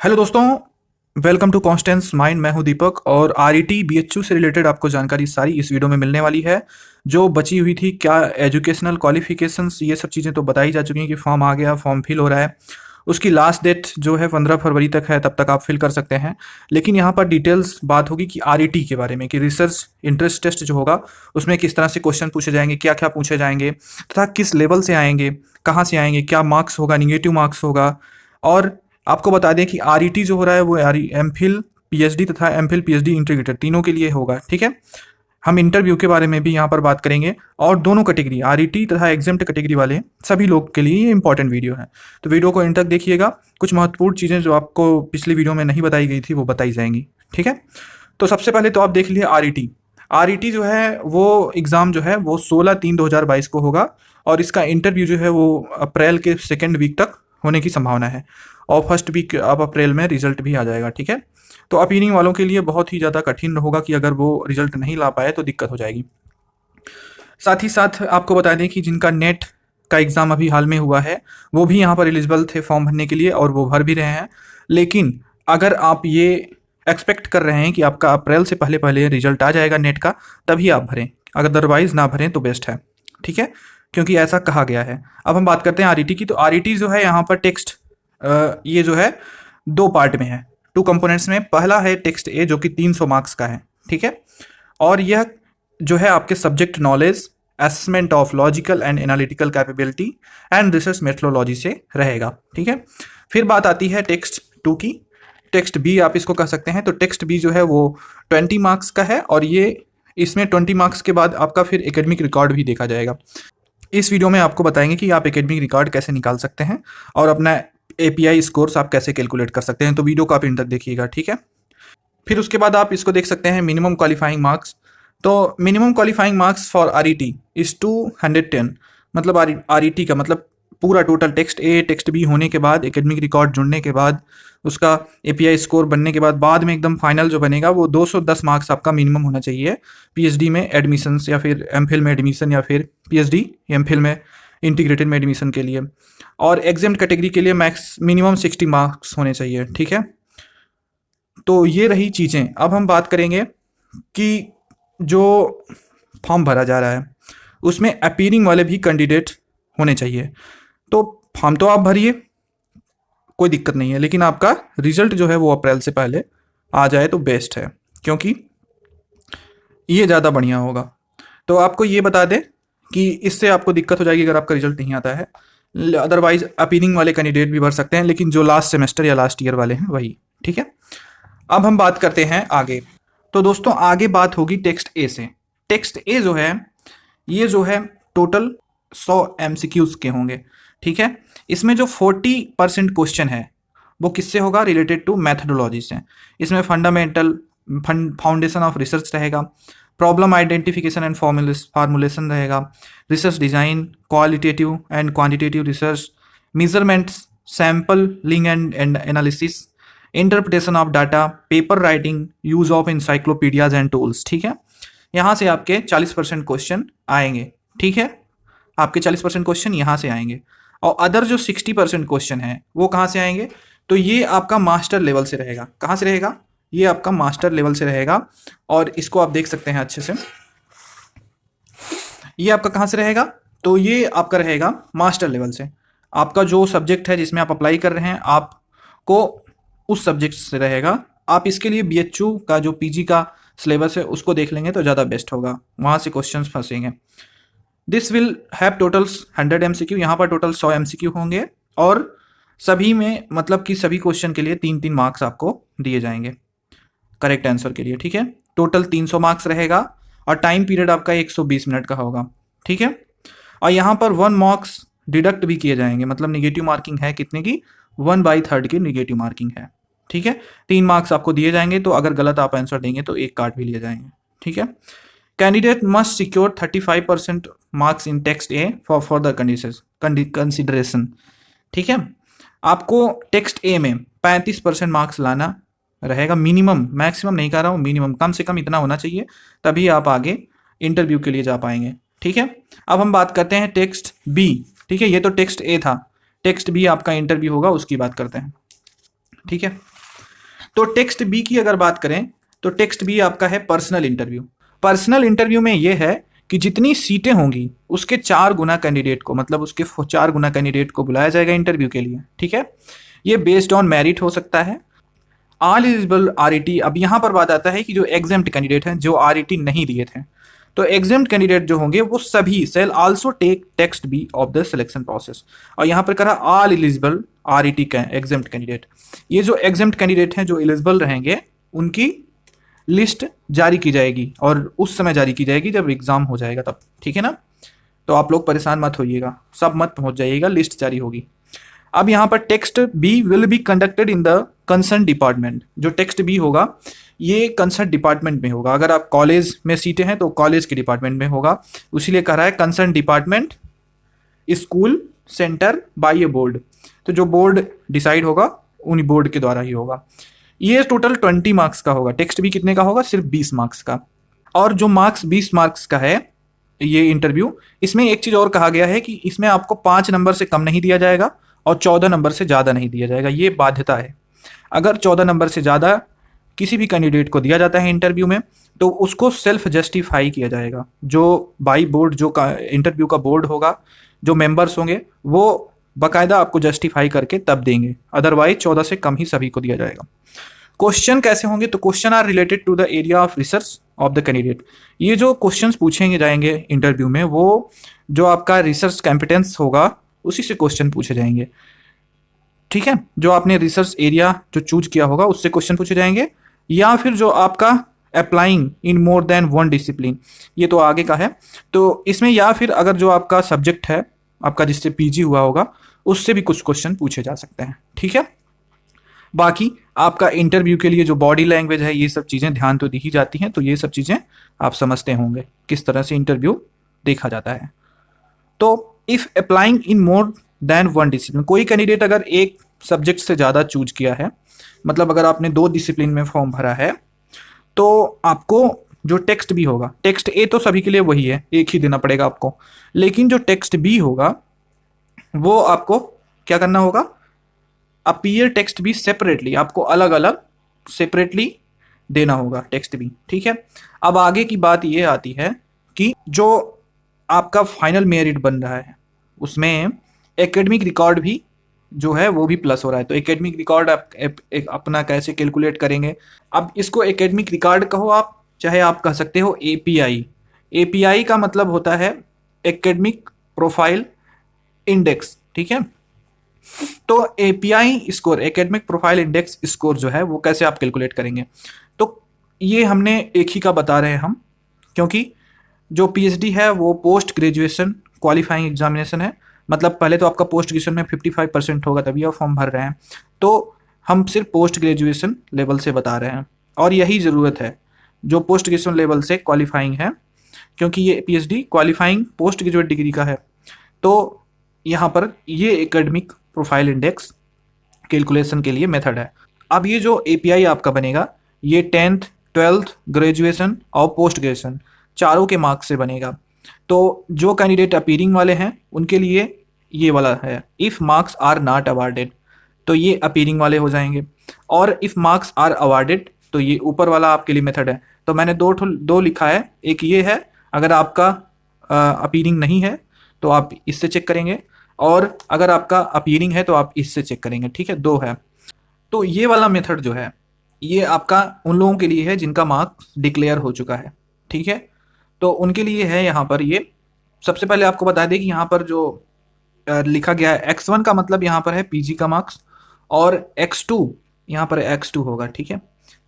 Hello दोस्तों, welcome to Constance mind. मैं हूं दीपक और आरईटी बीएचयू से रिलेटेड आपको जानकारी सारी इस वीडियो में मिलने वाली है। जो बची हुई थी क्या एजुकेशनल क्वालिफिकेशंस, ये सब चीज़ें तो बताई जा चुकी हैं कि फॉर्म आ गया, फॉर्म फिल हो रहा है। उसकी लास्ट डेट जो है 15 फरवरी तक है, तब तक आप फिल कर सकते हैं। लेकिन यहाँ पर डिटेल्स बात होगी कि आरईटी के बारे में, कि रिसर्च इंटरेस्ट टेस्ट जो होगा उसमें किस तरह से क्वेश्चन पूछे जाएंगे, क्या क्या पूछे जाएंगे, तथा किस लेवल से आएंगे, कहाँ से आएंगे, क्या मार्क्स होगा, निगेटिव मार्क्स होगा। और आपको बता दें कि आरईटी जो हो रहा है वो एम फिल पीएचडी तथा एम फिल पीएचडी इंटीग्रेटेड तीनों के लिए होगा। ठीक है, हम इंटरव्यू के बारे में भी यहाँ पर बात करेंगे और दोनों कैटेगरी आरईटी तथा एग्जाम्ड कैटेगरी वाले सभी लोग के लिए ये इंपॉर्टेंट वीडियो है। तो वीडियो को एंड तक देखिएगा, कुछ महत्वपूर्ण चीज़ें जो आपको पिछली वीडियो में नहीं बताई गई थी वो बताई जाएंगी। ठीक है, तो सबसे पहले तो आप देख लीजिए आरईटी। आरईटी जो है वो एग्ज़ाम जो है वो 16/3/2022 को होगा और इसका इंटरव्यू जो है वो अप्रैल के सेकेंड वीक तक होने की संभावना है और फर्स्ट वीक अब अप्रैल में रिजल्ट भी आ जाएगा। ठीक है, तो अपीयरिंग वालों के लिए बहुत ही ज़्यादा कठिन होगा कि अगर वो रिजल्ट नहीं ला पाए तो दिक्कत हो जाएगी। साथ ही साथ आपको बता दें कि जिनका नेट का एग्ज़ाम अभी हाल में हुआ है वो भी यहाँ पर एलिजिबल थे फॉर्म भरने के लिए और वो भर भी रहे हैं। लेकिन अगर आप ये एक्सपेक्ट कर रहे हैं कि आपका अप्रैल से पहले पहले रिजल्ट आ जाएगा नेट का, तभी आप भरें, अगर अदरवाइज़ ना भरें तो बेस्ट है। ठीक है, क्योंकि ऐसा कहा गया है। अब हम बात करते हैं आरईटी की। तो आरईटी जो है यहाँ पर टेक्स्ट, ये जो है दो पार्ट में है, टू कंपोनेंट्स में। पहला है टेक्स्ट ए जो कि 300 मार्क्स का है। ठीक है, और यह जो है आपके subject knowledge, assessment of logical and analytical capability and research methodology से रहेगा। ठीक है, फिर बात आती है टेक्स्ट टू की। टेक्स्ट बी आप इसको कह सकते हैं। तो टेक्स्ट बी जो है वो 20 मार्क्स का है और ये इसमें 20 मार्क्स के बाद आपका फिर एकेडमिक रिकॉर्ड भी देखा जाएगा। इस वीडियो में आपको बताएंगे कि आप एकेडमिक रिकॉर्ड कैसे निकाल सकते हैं और अपना एपीआई स्कोर्स आप कैसे कैलकुलेट कर सकते हैं। तो वीडियो को आप इन तक देखिएगा। ठीक है, फिर उसके बाद आप इसको देख सकते हैं मिनिमम क्वालिफाइंग मार्क्स। तो minimum qualifying marks for RET is 210। मतलब आरईटी का मतलब पूरा total test A test B होने के बाद, एकेडमिक रिकॉर्ड जुड़ने के बाद, उसका एपीआई स्कोर बनने के बाद में एकदम फाइनल जो बनेगा वो 210 मार्क्स आपका मिनिमम होना चाहिए पीएचडी में एडमिशन या फिर एमफिल में एडमिशन या फिर पीएचडी एमफिल में इंटीग्रेटेड में एडमिशन के लिए। और एग्जाम्ड कैटेगरी के लिए मैक्स मिनिमम 60 मार्क्स होने चाहिए। ठीक है, तो ये रही चीज़ें। अब हम बात करेंगे कि जो फॉर्म भरा जा रहा है उसमें अपीयरिंग वाले भी कैंडिडेट होने चाहिए। तो फॉर्म तो आप भरिए, कोई दिक्कत नहीं है, लेकिन आपका रिजल्ट जो है वो अप्रैल से पहले आ जाए तो बेस्ट है, क्योंकि ये ज़्यादा बढ़िया होगा। तो आपको ये बता दें कि इससे आपको दिक्कत हो जाएगी अगर आपका रिजल्ट नहीं आता है। अदरवाइज अपीयरिंग वाले कैंडिडेट भी भर सकते हैं, लेकिन जो लास्ट सेमेस्टर या लास्ट ईयर वाले हैं वही। ठीक है, अब हम बात करते हैं आगे। तो दोस्तों आगे बात होगी टेक्स्ट ए से। टेक्स्ट ए जो है ये जो है टोटल 100 एमसीक्यूज के होंगे। ठीक है, इसमें जो 40% क्वेश्चन है वो किससे होगा, रिलेटेड टू मैथडोलॉजी से। इसमें फंडामेंटल फाउंडेशन ऑफ रिसर्च रहेगा, प्रॉब्लम आइडेंटिफिकेशन एंड फार्मुलेशन रहेगा, research design, qualitative and quantitative research, measurements, sampling and analysis, interpretation of data, paper writing, use of encyclopaedias and tools. ठीक है, यहाँ से आपके 40% question आएंगे। ठीक है, आपके 40% क्वेश्चन यहाँ से आएंगे और अदर जो 60% क्वेश्चन है वो कहाँ से आएंगे। तो ये आपका मास्टर लेवल से रहेगा। कहाँ से रहेगा, ये आपका मास्टर लेवल से रहेगा और इसको आप देख सकते हैं अच्छे से। ये आपका कहाँ से रहेगा, तो ये आपका रहेगा मास्टर लेवल से। आपका जो सब्जेक्ट है जिसमें आप अप्लाई कर रहे हैं आपको उस सब्जेक्ट से रहेगा। आप इसके लिए बीएचयू का जो पीजी का सिलेबस है उसको देख लेंगे तो ज़्यादा बेस्ट होगा, वहाँ से क्वेश्चंस फंसेंगे। This will have totals 100 MCQ. यहाँ पर टोटल 100 एमसीक्यू होंगे और सभी में मतलब कि सभी क्वेश्चन के लिए 3-3 मार्क्स आपको दिए जाएंगे करेक्ट आंसर के लिए। ठीक है, टोटल 300 मार्क्स रहेगा और टाइम पीरियड आपका 120 मिनट का होगा। ठीक है, और यहाँ पर 1 मार्क्स डिडक्ट भी किए जाएंगे, मतलब निगेटिव मार्किंग है कितने की, 1/3 की निगेटिव मार्किंग है। ठीक है, 3 मार्क्स आपको दिए जाएंगे, तो अगर गलत आप आंसर देंगे तो 1 काट भी लिए जाएंगे। ठीक है, candidate must secure 35% marks in text A for further consideration. ठीक है, आपको टेक्स्ट ए में 35% मार्क्स लाना रहेगा मिनिमम, मैक्सिमम नहीं कह रहा हूँ, मिनिमम कम से कम इतना होना चाहिए, तभी आप आगे इंटरव्यू के लिए जा पाएंगे। ठीक है, अब हम बात करते हैं टेक्स्ट बी। ठीक है, ये तो टेक्स्ट ए था, टेक्स्ट बी आपका इंटरव्यू होगा उसकी बात करते हैं। ठीक है, तो टेक्स्ट बी की अगर बात करें तो टेक्स्ट बी आपका है पर्सनल इंटरव्यू। पर्सनल इंटरव्यू में ये है कि जितनी सीटें होंगी उसके 4 गुना कैंडिडेट को, मतलब उसके 4 गुना कैंडिडेट को बुलाया जाएगा इंटरव्यू के लिए, ठीक है। ये बेस्ड ऑन मेरिट हो सकता है। ऑल एलिजिबल आरईटी, अब यहाँ पर बात आता है कि जो एग्जेम्प्ट कैंडिडेट हैं जो आरईटी नहीं दिए थे, तो एग्जेम्प्ट कैंडिडेट जो होंगे वो सभी shall also take test B of the selection process. और यहाँ पर करा all eligible RET exempt candidate, ये जो एग्जेम्प्ट कैंडिडेट हैं जो एलिजिबल रहेंगे उनकी लिस्ट जारी की जाएगी, और उस समय जारी की जाएगी जब एग्जाम हो जाएगा तब, ठीक है ना। तो आप लोग परेशान मत होइएगा, सब मत पहुंच जाइएगा, लिस्ट जारी होगी। अब यहाँ पर test B will be conducted in the concern department. जो टेक्स्ट बी होगा ये कंसर्न डिपार्टमेंट में होगा। अगर आप कॉलेज में सीटें हैं तो कॉलेज के डिपार्टमेंट में होगा, इसीलिए कह रहा है concern department school centre by a board. तो जो बोर्ड डिसाइड होगा उन बोर्ड के द्वारा ही होगा। ये टोटल 20 मार्क्स का होगा। टेक्स्ट बी कितने का होगा? सिर्फ 20 मार्क्स का। और जो मार्क्स 20 मार्क्स का है ये इंटरव्यू, इसमें एक चीज़ और कहा गया है कि इसमें आपको 5 नंबर से कम नहीं दिया जाएगा और 14 नंबर से ज़्यादा नहीं दिया जाएगा। ये बाध्यता है। अगर 14 नंबर से ज़्यादा किसी भी कैंडिडेट को दिया जाता है इंटरव्यू में तो उसको सेल्फ जस्टिफाई किया जाएगा। जो बाई बोर्ड जो का इंटरव्यू का बोर्ड होगा, जो मेंबर्स होंगे वो बाकायदा आपको जस्टिफाई करके तब देंगे, अदरवाइज 14 से कम ही सभी को दिया जाएगा। क्वेश्चन कैसे होंगे? तो question are related to the area of research of the candidate. ये जो क्वेश्चंस पूछेंगे जाएंगे इंटरव्यू में वो जो आपका रिसर्च कॉम्पिटेंस होगा उसी से क्वेश्चन पूछे जाएंगे, ठीक है। जो आपने रिसर्च एरिया जो चूज किया होगा उससे क्वेश्चन पूछे जाएंगे, या फिर जो आपका applying in more than one discipline, ये तो आगे का है। तो इसमें या फिर अगर जो आपका सब्जेक्ट है आपका जिससे पीजी हुआ होगा उससे भी कुछ क्वेश्चन पूछे जा सकते हैं, ठीक है। बाकी आपका इंटरव्यू के लिए जो बॉडी लैंग्वेज है ये सब चीज़ें ध्यान तो दी ही जाती हैं, तो ये सब चीज़ें आप समझते होंगे किस तरह से इंटरव्यू देखा जाता है। तो if applying in more than one discipline, कोई कैंडिडेट अगर एक सब्जेक्ट से ज़्यादा चूज किया है, मतलब अगर आपने 2 डिसिप्लिन में फॉर्म भरा है, तो आपको जो टेक्स्ट बी होगा, टेक्स्ट ए तो सभी के लिए वही है, एक ही देना पड़ेगा आपको, लेकिन जो टेक्स्ट बी होगा वो आपको क्या करना होगा? अपीयर टेक्स्ट बी सेपरेटली, आपको अलग अलग सेपरेटली देना होगा टेक्स्ट बी, ठीक है। अब आगे की बात ये आती है कि जो आपका फाइनल मेरिट बन रहा है उसमें एकेडमिक रिकॉर्ड भी जो है वो भी प्लस हो रहा है। तो एकेडमिक रिकॉर्ड आप अपना कैसे कैलकुलेट करेंगे? अब इसको एकेडमिक रिकॉर्ड कहो आप, चाहे आप कह सकते हो एपीआई। एपीआई का मतलब होता है एकेडमिक प्रोफाइल इंडेक्स, ठीक है। तो API score, academic profile index score जो है वो कैसे आप कैलकुलेट करेंगे? तो ये हमने एक ही का बता रहे हैं हम, क्योंकि जो पीएचडी है वो पोस्ट ग्रेजुएशन क्वालिफाइंग एग्जामिनेशन है। मतलब पहले तो आपका पोस्ट ग्रेजुएशन में 55% होगा तभी आप फॉर्म भर रहे हैं, तो हम सिर्फ पोस्ट ग्रेजुएशन लेवल से बता रहे हैं। और यही ज़रूरत है जो पोस्ट ग्रेजुएशन लेवल से क्वालिफाइंग है, क्योंकि ये PhD qualifying post graduate degree का है। तो यहाँ पर ये एकेडमिक प्रोफाइल इंडेक्स कैलकुलेशन के लिए मेथड है। अब ये जो एपीआई आपका बनेगा ये 10th 12th ग्रेजुएशन और पोस्ट ग्रेजुएशन चारों के मार्क्स से बनेगा। तो जो कैंडिडेट अपीयरिंग वाले हैं उनके लिए ये वाला है, if marks are not awarded, तो ये अपीयरिंग वाले हो जाएंगे। और इफ़ मार्क्स आर अवार्डेड तो ये ऊपर वाला आपके लिए मेथड है। तो मैंने दो लिखा है, एक ये है अगर आपका अपीयरिंग नहीं है तो आप इससे चेक करेंगे, और अगर आपका अपीयरिंग है तो आप इससे चेक करेंगे, ठीक है। 2 है। तो ये वाला मेथड जो है ये आपका उन लोगों के लिए है जिनका मार्क्स डिक्लेयर हो चुका है, ठीक है। तो उनके लिए है यहाँ पर ये। सबसे पहले आपको बता दें कि यहाँ पर जो लिखा गया है x1 का मतलब यहाँ पर है पीजी का मार्क्स, और x2 यहाँ पर x2 होगा, ठीक है।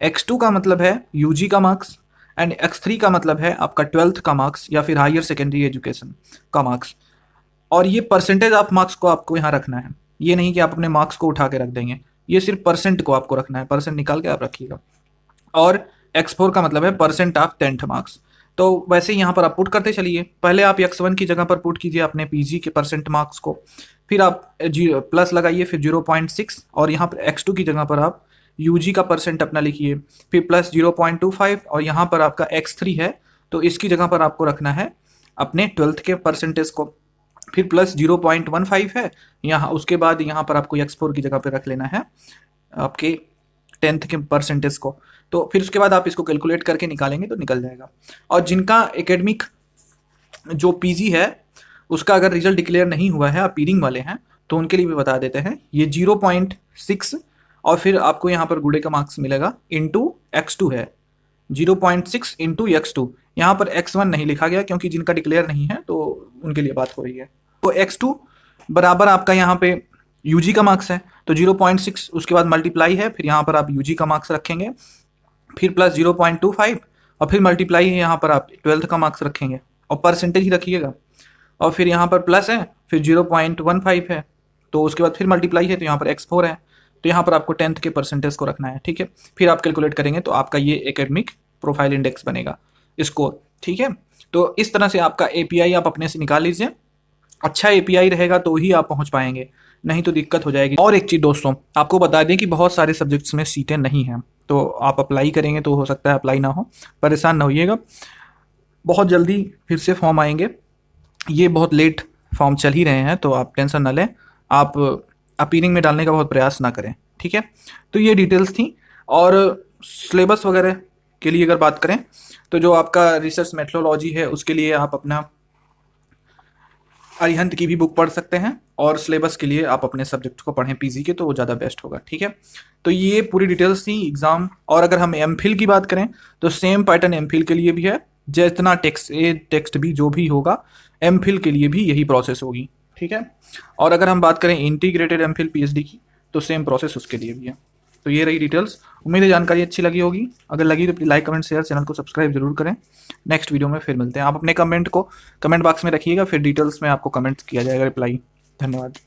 x2 का मतलब है यूजी का मार्क्स, एंड x3 का मतलब है आपका 12th का मार्क्स या फिर हायर सेकेंडरी एजुकेशन का मार्क्स। और ये परसेंटेज ऑफ मार्क्स को आपको यहाँ रखना है, ये नहीं कि आप अपने मार्क्स को उठा के रख देंगे, ये सिर्फ परसेंट को आपको रखना है, परसेंट निकाल के आप रखिएगा। और x4 का मतलब है परसेंट ऑफ 10th मार्क्स। तो वैसे यहाँ पर आप पुट करते चलिए, पहले आप x1 की जगह पर पुट कीजिए अपने पीजी के परसेंट मार्क्स को, फिर आप प्लस लगाइए, फिर 0.6, और यहाँ पर x2 की जगह पर आप यूजी का परसेंट अपना लिखिए, फिर प्लस 0.25, और यहाँ पर आपका x3 है तो इसकी जगह पर आपको रखना है अपने 12th के परसेंटेज को, फिर प्लस 0.15 है यहाँ, उसके बाद यहाँ पर आपको x4 की जगह पर रख लेना है आपके 10th के परसेंटेज को, तो फिर उसके बाद आप इसको कैलकुलेट करके निकालेंगे तो निकल जाएगा। और जिनका एकेडमिक जो पीजी है उसका अगर रिजल्ट डिक्लेयर नहीं हुआ है, अपीयरिंग वाले हैं, तो उनके लिए भी बता देते हैं। ये 0.6 और फिर आपको यहाँ पर गुड़े का मार्क्स मिलेगा इंटू x2 है, 0.6 इंटू x2। यहाँ पर x1 नहीं लिखा गया क्योंकि जिनका डिक्लेयर नहीं है तो उनके लिए बात हो रही है। तो x2 बराबर आपका यहाँ पे यूजी का मार्क्स है, तो 0.6 उसके बाद मल्टीप्लाई है, फिर यहाँ पर आप यूजी का मार्क्स रखेंगे, फिर प्लस 0.25 और फिर मल्टीप्लाई है, यहाँ पर आप 12th का मार्क्स रखेंगे और परसेंटेज ही रखिएगा, और फिर यहाँ पर प्लस है, फिर 0.15 है, तो उसके बाद फिर मल्टीप्लाई है, तो यहाँ पर x4 है, तो यहाँ पर आपको 10th के परसेंटेज को रखना है। ठीक है, फिर आप कैलकुलेट करेंगे तो आपका ये एकेडमिक प्रोफाइल इंडेक्स बनेगा, स्कोर। ठीक है, तो इस तरह से आपका एपीआई आप अपने से निकाल लीजिए। अच्छा एपीआई रहेगा तो ही आप पहुंच पाएंगे, नहीं तो दिक्कत हो जाएगी। और एक चीज़ दोस्तों, आपको बता दें कि बहुत सारे सब्जेक्ट्स में सीटें नहीं हैं, तो आप अप्लाई करेंगे तो हो सकता है अप्लाई ना हो, परेशान ना होइएगा, बहुत जल्दी फिर से फॉर्म आएंगे। ये बहुत लेट फॉर्म चल ही रहे हैं, तो आप टेंशन ना लें, आप अपीयरिंग में डालने का बहुत प्रयास ना करें। ठीक है, तो ये डिटेल्स थी। और सिलेबस वगैरह के लिए अगर बात करें तो जो आपका रिसर्च मेथोडोलॉजी है उसके लिए आप अपना अरिहंत की भी बुक पढ़ सकते हैं, और सिलेबस के लिए आप अपने सब्जेक्ट को पढ़ें पीजी के, तो वो ज़्यादा बेस्ट होगा। ठीक है, तो ये पूरी डिटेल्स थी एग्ज़ाम। और अगर हम एमफिल की बात करें तो सेम पैटर्न एमफिल के लिए भी है, जितना टेक्स्ट भी जो भी होगा एमफिल के लिए भी यही प्रोसेस होगी। ठीक है, और अगर हम बात करें इंटीग्रेटेड एमफिल पीएचडी की तो सेम प्रोसेस उसके लिए भी है। तो ये रही डिटेल्स, उम्मीद है जानकारी अच्छी लगी होगी। अगर लगी तो please like comment share, channel को सब्सक्राइब जरूर करें। नेक्स्ट वीडियो में फिर मिलते हैं। आप अपने कमेंट को कमेंट बॉक्स में रखिएगा, फिर डिटेल्स में आपको कमेंट किया जाएगा, रिप्लाई। धन्यवाद।